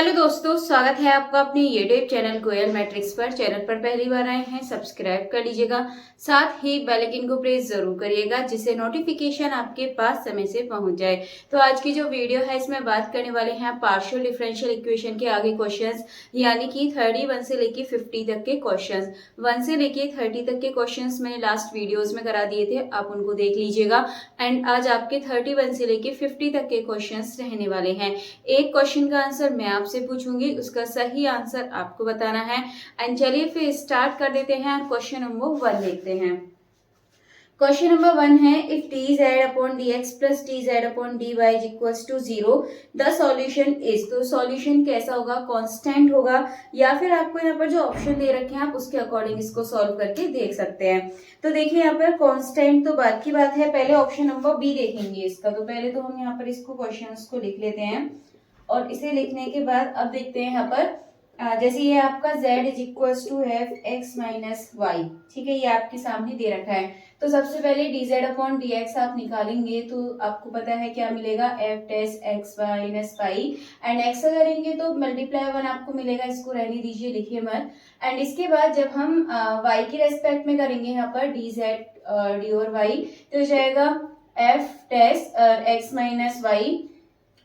Hello दोस्तों, स्वागत है आपका अपने यूट्यूब चैनल कोयल मैट्रिक्स पर। चैनल पर पहली बार आए हैं सब्सक्राइब कर लीजिएगा, साथ ही बेल आइकन को प्रेस जरूर करिएगा जिससे नोटिफिकेशन आपके पास समय से पहुंच जाए। तो आज की जो वीडियो है इसमें बात करने वाले हैं पार्शियल डिफरेंशियल इक्वेशन के आगे क्वेश्चंस, यानी कि 31 से लेके 50 तक के क्वेश्चंस। 1 से लेके 30 तक के क्वेश्चंस मैंने लास्ट वीडियोज में करा दिए थे, आप उनको देख लीजिएगा। एंड आज आपके 31 से लेके 50 तक के क्वेश्चंस रहने वाले हैं। एक क्वेश्चन का आंसर मैं आपसे पूछूंगी, उसका सही आंसर आपको बताना है। एंड चलिए फिर स्टार्ट कर देते हैं और क्वेश्चन नंबर 1 देखते हैं। क्वेश्चन नंबर 1 है, if T Z upon D X plus T Z upon D Y is equals to 0 the solution is. तो सॉल्यूशन कैसा होगा, कांस्टेंट होगा या फिर आपको यहाँ पर जो ऑप्शन दे रखे हैं आप उसके अकॉर्डिंग इसको सॉल्व करके देख सकते हैं। तो देखिए यहाँ पर कांस्टेंट तो बात की बात है, पहले ऑप्शन नंबर बी देखेंगे इसका। तो पहले तो हम यहाँ पर इसको क्वेश्चन को लिख लेते हैं और इसे लिखने के बाद अब देखते हैं यहाँ पर जैसे ये आपका z is equals to F X minus Y, ठीक है, ये आपके सामने दे रखा है। तो सबसे पहले D Z upon D X आप निकालेंगे तो आपको पता है क्या मिलेगा, एफ टेस X minus Y. And X करेंगे तो मल्टीप्लाई 1 आपको मिलेगा, इसको रहने दीजिए, लिखिए मत। एंड इसके बाद जब हम वाई की रेस्पेक्ट में करेंगे यहाँ पर डी जेड डी और वाई, तो हो जाएगा एफ टेस एक्स माइनस वाई।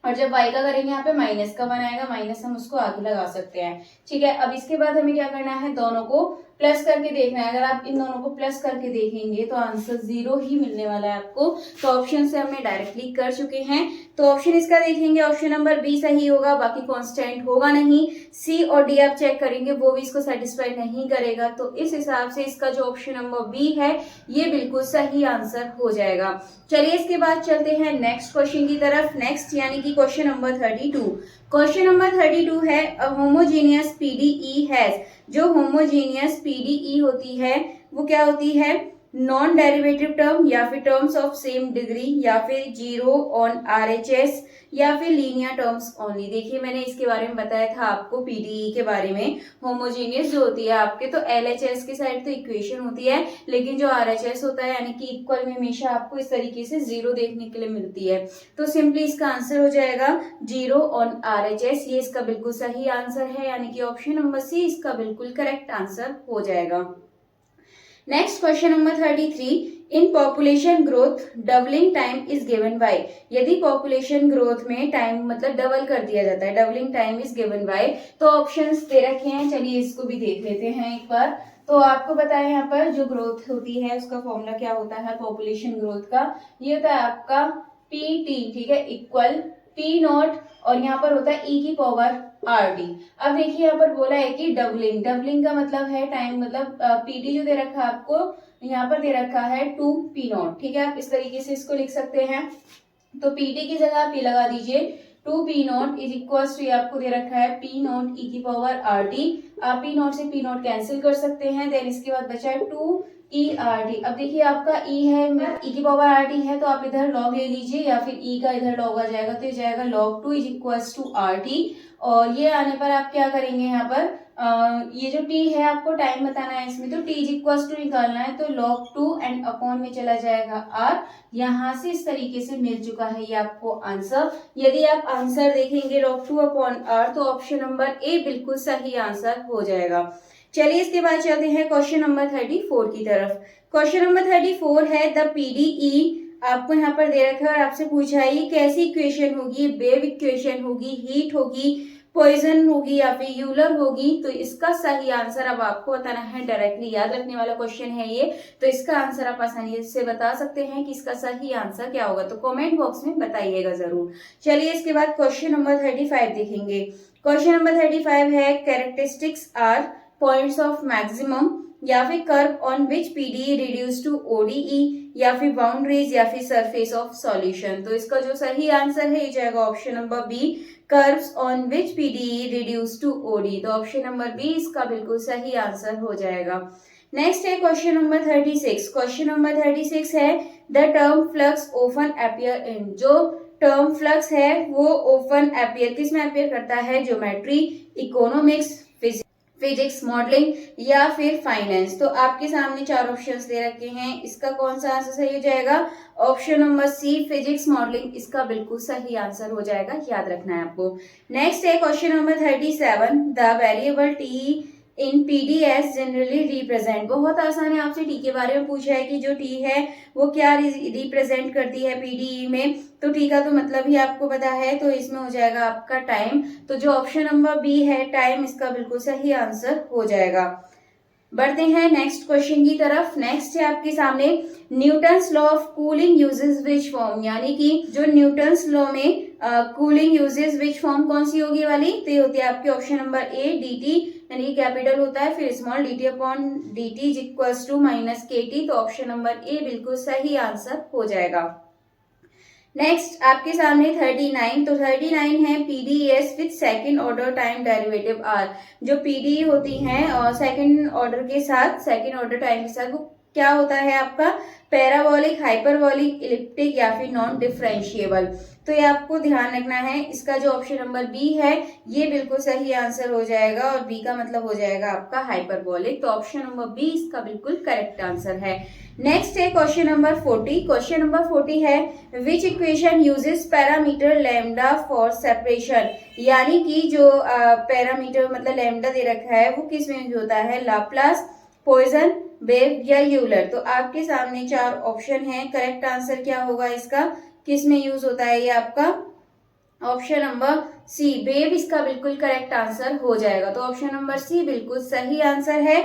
और जब y का करेंगे यहाँ पे माइनस का बनाएगा, माइनस हम उसको आगे लगा सकते हैं, ठीक है। अब इसके बाद हमें क्या करना है, दोनों को प्लस करके देखना है। अगर आप इन दोनों को प्लस करके देखेंगे तो आंसर 0 ही मिलने वाला है आपको। तो ऑप्शन से हमने डायरेक्टली कर चुके हैं। तो ऑप्शन इसका देखेंगे, ऑप्शन नंबर बी सही होगा, बाकी कांस्टेंट होगा नहीं। सी और डी आप चेक करेंगे वो भी इसको सेटिस्फाई नहीं करेगा। तो इस हिसाब से इसका जो ऑप्शन नंबर बी है ये बिल्कुल सही आंसर हो जाएगा। चलिए इसके बाद चलते हैं नेक्स्ट क्वेश्चन की तरफ। नेक्स्ट यानी कि क्वेश्चन नंबर 32। क्वेश्चन नंबर 32 है, अ होमोजीनियस पीडीई हैज। जो होमोजीनियस पीडीई होती है वो क्या होती है, नॉन डेरिवेटिव टर्म या फिर टर्म्स ऑफ सेम डिग्री या फिर 0 ऑन आरएचएस या फिर लीनियर टर्म्स ओनली। देखिए मैंने इसके बारे में बताया था आपको पीडीई के बारे में। होमोजीनियस जो होती है आपके, तो एलएचएस की साइड तो इक्वेशन होती है, लेकिन जो आरएचएस होता है यानी कि इक्वल में हमेशा आपको इस तरीके से 0 देखने के लिए मिलती है। तो सिंपली इसका आंसर हो जाएगा 0 ऑन आरएचएस। ये इसका बिल्कुल सही आंसर है, यानी कि ऑप्शन नंबर सी इसका बिल्कुल करेक्ट आंसर हो जाएगा। Next question number 33, in population growth doubling time is given by. यदि पॉपुलेशन ग्रोथ में टाइम मतलब डबल कर दिया जाता है, doubling time is given by, तो ऑप्शंस दे रखे हैं, चलिए इसको भी देख लेते हैं एक बार। तो आपको पता है यहाँ पर जो ग्रोथ होती है उसका फॉर्मूला क्या होता है पॉपुलेशन ग्रोथ का, ये होता है आपका पी टी, ठीक है, इक्वल पी नॉट और यहाँ पर होता है ई की पावर आर डी। अब देखिए यहाँ पर बोला है कि डबलिंग, डबलिंग का मतलब है टाइम, मतलब पीटी जो दे रखा है आपको यहाँ पर दे रखा है 2 पी नॉट, ठीक है, आप इस तरीके से इसको लिख सकते हैं। तो पीटी की जगह पी लगा दीजिए, 2 P not is equal to, आपको दे रखा है पी नॉट ई की पावर आर टी। आप पी नॉट से पी नॉट कैंसिल कर सकते हैं, देन इसके बाद बचा है 2 ई आर टी। अब देखिए आपका ई है, ई की पावर आर टी है, तो आप इधर लॉग ले लीजिए या फिर ई का इधर लॉग आ जाएगा, तो ये जाएगा log 2 is equal to R T. और ये आने पर आप क्या करेंगे यहाँ पर ये जो t है आपको टाइम बताना है इसमें, तो t इज इक्वल टू निकालना है, तो log 2 एंड अपॉन में चला जाएगा r। यहाँ से इस तरीके से मिल चुका है ये आपको आंसर। यदि आप आंसर देखेंगे log 2 अपॉन r, तो ऑप्शन नंबर ए बिल्कुल सही आंसर हो जाएगा। चलिए इसके बाद चलते हैं क्वेश्चन नंबर 34 की तरफ। क्वेश्चन नंबर 34 है, द पीडीई आपको यहाँ पर दे रखा है और आपसे पूछा है ये कैसी इक्वेशन होगी, वेव इक्वेशन होगी, हीट होगी, पॉइजन होगी या फिर यूलर होगी। तो इसका सही आंसर अब आपको बताना है, डायरेक्टली याद रखने वाला क्वेश्चन है ये, तो इसका आंसर आप आसानी से बता सकते हैं कि इसका सही आंसर क्या होगा, तो कमेंट बॉक्स में बताइएगा जरूर। चलिए इसके बाद क्वेश्चन नंबर 35 देखेंगे। क्वेश्चन नंबर 35 है, characteristics are points of maximum या फिर curve on which PDE reduce to ODE या फिर बाउंड्रीज या फिर सरफेस ऑफ सॉल्यूशन। तो इसका जो सही आंसर है ये जाएगा option number B, curves on which PDE reduce to OD. तो ऑप्शन नंबर बी इसका बिल्कुल सही आंसर हो जाएगा। नेक्स्ट है क्वेश्चन नंबर 36। क्वेश्चन नंबर 36 है, the term flux often appear in. जो टर्म फ्लक्स है वो ऑफन अपीयर किस में अपीयर करता है, ज्योमेट्री, इकोनॉमिक्स, फिजिक्स, मॉडलिंग या फिर फाइनेंस। तो आपके सामने चार ऑप्शंस दे रखे हैं, इसका कौन सा आंसर सही हो जाएगा? Option number C, physics modelling, इसका बिल्कुल सही आंसर हो जाएगा, याद रखना है आपको। नेक्स्ट है question number 37, the variable T in PDS generally represent. बहुत आसान है, आपसे टी के बारे में पूछा है कि जो टी है वो क्या रिप्रेजेंट करती है पीडीई में। तो टी का तो मतलब ही आपको पता है, तो इसमें हो जाएगा आपका टाइम। तो जो ऑप्शन नंबर बी है टाइम, इसका बिल्कुल सही आंसर हो जाएगा। बढ़ते हैं नेक्स्ट क्वेश्चन की तरफ। नेक्स्ट है आपके सामने Newton's law of cooling uses which form, यानी कि जो न्यूटन्स लॉ में कूलिंग यूजेस विच फॉर्म कौन सी होगी वाली? तो ये होती है आपके option number A D T, यानी कैपिटल होता है फिर small D T upon D T equals to minus K T. तो ऑप्शन नंबर ए बिल्कुल सही आंसर हो जाएगा। नेक्स्ट आपके सामने 39, तो 39 है PDS with second order time derivative are. जो पीडी होती हैं और सेकंड ऑर्डर के साथ, सेकंड ऑर्डर टाइम के साथ, वो क्या होता है आपका? पैराबोलिक, हाइपरबोलिक, इलिप्टिक या फिर नॉन डिफरेंशिएबल। तो ये आपको ध्यान रखना है। इसका जो ऑप्शन नंबर बी है ये बिल्कुल सही आंसर हो जाएगा, और बी का मतलब हो जाएगा आपका हाइपरबोलिक। तो ऑप्शन नंबर बी इसका बिल्कुल करेक्ट आंसर है। नेक्स्ट है क्वेश्चन नंबर 40। क्वेश्चन नंबर 40 है विच equation uses parameter lambda for separation, यानी कि जो पैरामीटर मतलब लैम्डा दे रखा है वो किस में यूज होता है? लाप्लास, पॉइसन, वेव या यूलर। तो आपके सामने चार ऑप्शन हैं, करेक्ट आंसर क्या होगा इसका? किस में यूज होता है ये आपका? ऑप्शन नंबर सी, वेव, इसका बिल्कुल करेक्ट आंसर हो जाएगा। तो ऑप्शन नंबर सी बिल्कुल सही आंसर है।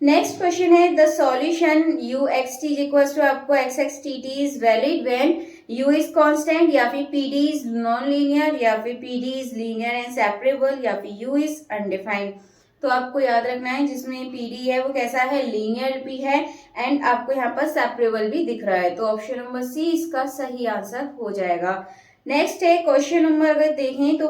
नेक्स्ट क्वेश्चन है the solution u x t equals to आपको x x t t is valid when u is constant, या फिर p d is nonlinear, या फिर p d is linear and separable, या फिर you is undefined. तो आपको याद रखना है जिसमें पी डी है वो कैसा है? लीनियर भी है एंड आपको यहाँ पर सेपरेबल भी दिख रहा है। तो ऑप्शन नंबर सी इसका सही आंसर हो जाएगा। नेक्स्ट है क्वेश्चन नंबर अगर देखें तो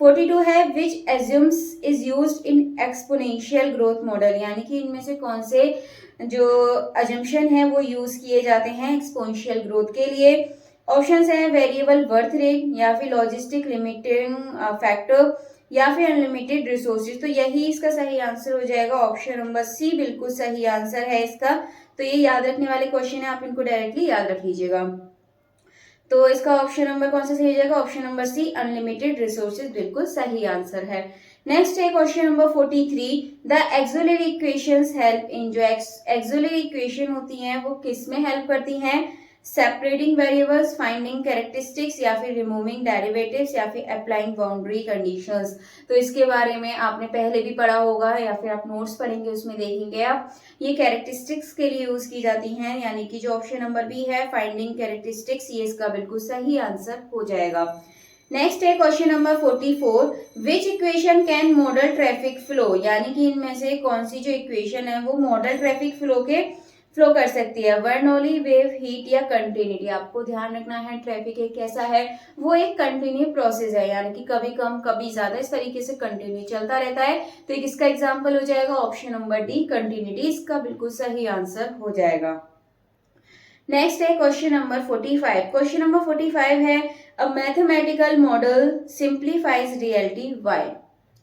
42 है which assumes is used in exponential growth model, यानी कि इनमें से कौन से जो अजम्पशन है वो यूज किए जाते हैं एक्सपोनेंशियल ग्रोथ के लिए? ऑप्शंस हैं वेरिएबल बर्थ रेट, या फिर लॉजिस्टिक लिमिटिंग फैक्टर, या फिर अनलिमिटेड रिसोर्सेज। तो यही इसका सही आंसर हो जाएगा। ऑप्शन नंबर सी बिल्कुल सही आंसर है इसका। तो ये याद रखने वाले क्वेश्चन है, आप इनको डायरेक्टली याद रख लीजिएगा। तो इसका ऑप्शन नंबर कौन सा सही हो जाएगा? Option number C, unlimited resources, बिल्कुल सही आंसर है। नेक्स्ट है question number 43, the auxiliary equations help in, जो एक्सोलरी इक्वेशन होती हैं वो किस में हेल्प करती हैं? सेपरेटिंग वेरिएबल्स, फाइंडिंग कैरेक्टरिस्टिक्स, या फिर रिमूविंग डेरिवेटिव्स, या फिर अप्लाइंग बाउंड्री कंडीशंस। तो इसके बारे में आपने पहले भी पढ़ा होगा, या फिर आप नोट्स पढ़ेंगे उसमें देखेंगे आप। ये कैरेक्टरिस्टिक्स के लिए यूज की जाती हैं, यानी कि जो ऑप्शन नंबर बी है फाइंडिंग कैरेक्टरिस्टिक्स, ये इसका बिल्कुल सही आंसर हो जाएगा। नेक्स्ट है question number 44, which equation can model traffic flow, यानी कि इनमें से कौन सी जो इक्वेशन है वो मॉडल ट्रैफिक फ्लो कर सकती है? बर्नौली, वेव, हीट या कंटिन्यूटी। आपको ध्यान रखना है ट्रैफिक एक कैसा है? वो एक कंटिन्यू प्रोसेस है, यानी कि कभी कम कभी ज्यादा, इस तरीके से कंटिन्यू चलता रहता है। तो एक इसका एग्जाम्पल हो जाएगा ऑप्शन नंबर डी, कंटिन्यूटी, इसका बिल्कुल सही आंसर हो जाएगा। नेक्स्ट है क्वेश्चन नंबर 45। क्वेश्चन नंबर 45 है a mathematical model simplifies reality why.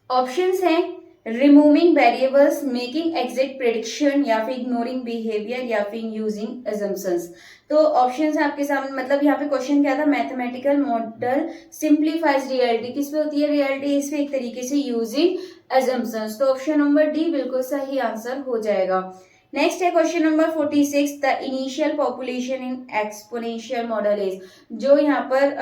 Options हैं removing variables, making exact prediction, या फिर इग्नोरिंग बिहेवियर, या फिर यूजिंग अजम्पशंस। तो ऑप्शंस आपके सामने, मतलब यहाँ पे क्वेश्चन क्या था? मैथमेटिकल मॉडल सिंप्लीफाइज रियलिटी, किस पे होती है रियलिटी? इस पे एक तरीके से यूजिंग अजम्पशंस। तो ऑप्शन नंबर डी बिल्कुल सही आंसर हो जाएगा। नेक्स्ट है question number 46, the initial population in exponential model is. जो यहाँ पर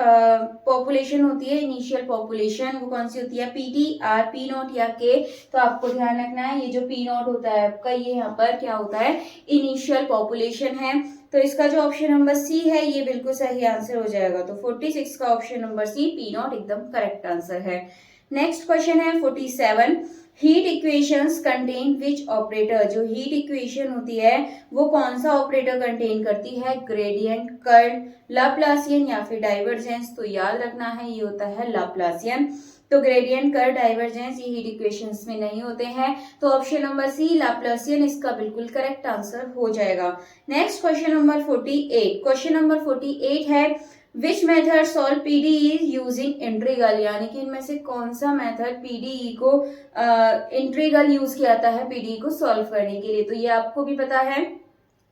पॉपुलेशन होती है, इनिशियल पॉपुलेशन, वो कौन सी होती है? P T, R, P not या के। तो आपको ध्यान रखना है ये जो पी नॉट होता है आपका, ये यहाँ पर क्या होता है? इनिशियल पॉपुलेशन है। तो इसका जो ऑप्शन नंबर सी है ये बिल्कुल सही आंसर हो जाएगा। तो 46 का option number C, P not, एकदम करेक्ट आंसर है। नेक्स्ट क्वेश्चन है 47, heat equations contain which operator. जो हीट इक्वेशन होती है वो कौन सा ऑपरेटर कंटेन करती है? ग्रेडियंट, कर्ल, लाप्लासियन, या फिर डाइवर्जेंस। तो याद रखना है ये होता है लाप्लासियन। तो ग्रेडियंट, कर्ल, डाइवर्जेंस ये हीट इक्वेशंस में नहीं होते हैं। तो ऑप्शन नंबर सी, लाप्लासियन, इसका बिल्कुल करेक्ट आंसर हो जाएगा। Next question number 48। Question number 48 है which method solve PDE using integral, यानी कि इनमें से कौन सा मेथड पीडीई को इंट्रीगल यूज किया जाता है पीडीई को सॉल्व करने के लिए। तो ये आपको भी पता है।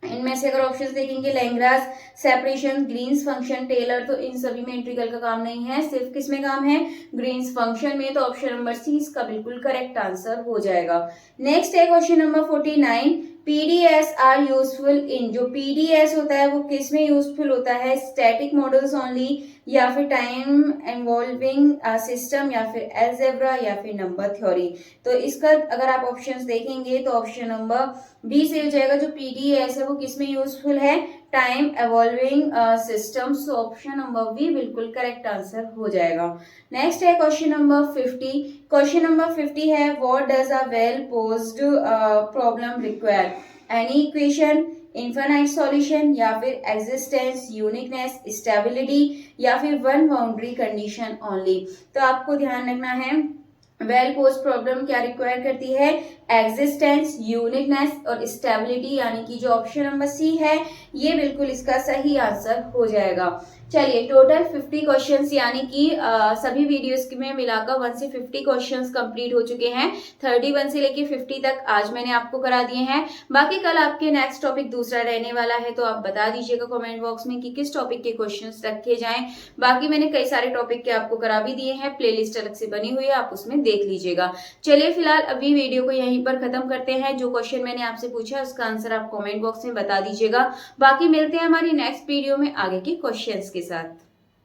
इनमें से अगर ऑप्शंस देखेंगे Lagrange, separation, Green's function, Taylor, तो इन सभी में इंट्रीगल का काम नहीं है, सिर्फ किस में काम है, ग्रीन्स फंक्शन में। तो ऑप्शन नंबर सी इसका बिल्कुल करेक्ट आंसर हो जाएगा। नेक्स्ट है question number 49, PDS are useful in, जो पीडीएस होता है वो किस में यूजफुल होता है, स्टैटिक मॉडल्स ओनली, या फिर टाइम इन्वॉल्विंग सिस्टम, या फिर अलजेब्रा, या फिर नंबर थ्योरी। तो इसका अगर आप ऑप्शंस देखेंगे तो ऑप्शन नंबर बी से हो जाएगा। जो पीडीएस है वो किस में यूजफुल है, time evolving system. So option number B बिल्कुल करेक्ट आंसर हो जाएगा। नेक्स्ट है क्वेश्चन नंबर 50। क्वेश्चन नंबर 50 है, what does a well posed problem require, any equation, infinite solution, या फिर एग्जिस्टेंस, यूनिकनेस, स्टेबिलिटी, या फिर वन बाउंड्री कंडीशन ओनली। तो आपको ध्यान रखना है वेल पोस्ट प्रॉब्लम क्या रिक्वायर करती है, एग्जिस्टेंस, यूनिकनेस और स्टेबिलिटी, यानी कि जो ऑप्शन नंबर सी है ये बिल्कुल इसका सही आंसर हो जाएगा। चलिए टोटल 50 क्वेश्चंस, यानी कि सभी वीडियोस में मिलाकर 1 से 50 क्वेश्चंस कंप्लीट हो चुके हैं। 31 से लेके 50 तक आज मैंने आपको करा दिए हैं। बाकी कल आपके नेक्स्ट टॉपिक दूसरा रहने वाला है, तो आप बता दीजिएगा कमेंट बॉक्स में कि किस टॉपिक के क्वेश्चंस रखे जाएं। बाकी मैंने कई सारे टॉपिक के आपको करा भी दिए हैं, प्लेलिस्ट अलग से बनी हुई है, आप उसमें देख लीजिएगा। चलिए फिलहाल अभी वीडियो को यहीं पर खत्म करते हैं। जो क्वेश्चन मैंने आपसे पूछा उसका आंसर आप कमेंट बॉक्स में बता दीजिएगा। बाकी मिलते हैं हमारी नेक्स्ट वीडियो में आगे के क्वेश्चंस के साथ।